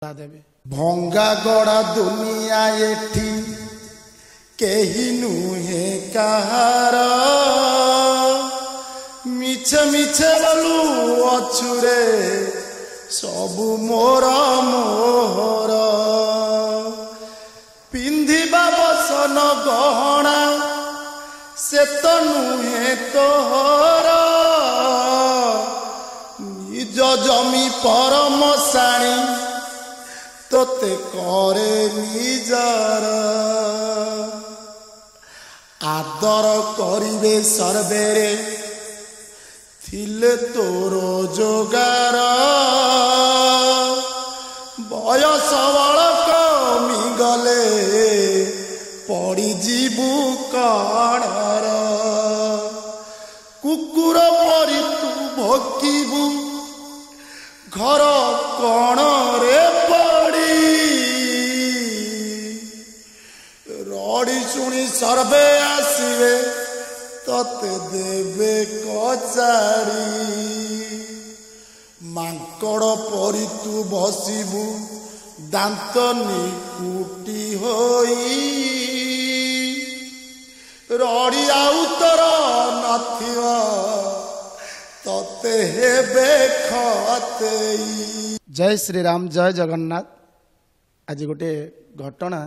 देवे भंगा गड़ा दुनिया एठी केही नुहे कहार मिछे मिछे बोलू अछुरे सबु मोर मोहर पिंधिबा बसन गहना से तो नुहे तोहर निज जमी परम साणी तोते करे निजार आदर करिवे सर्वेरे थिले तोरो जोगार बयस बल कमी गले पड़ी जीवु कणर कुकुर परी तू भोकिबु घर कण रे रड़ी शुणी सर्वे आसवे तते देवे कचारी मांकड़ परी तू बसिबु दांत निकुटी होई रड़ी आउ तोर नथिव तते हेबे खतेई। जय श्री राम जय जगन्नाथ। आज गोटे घटना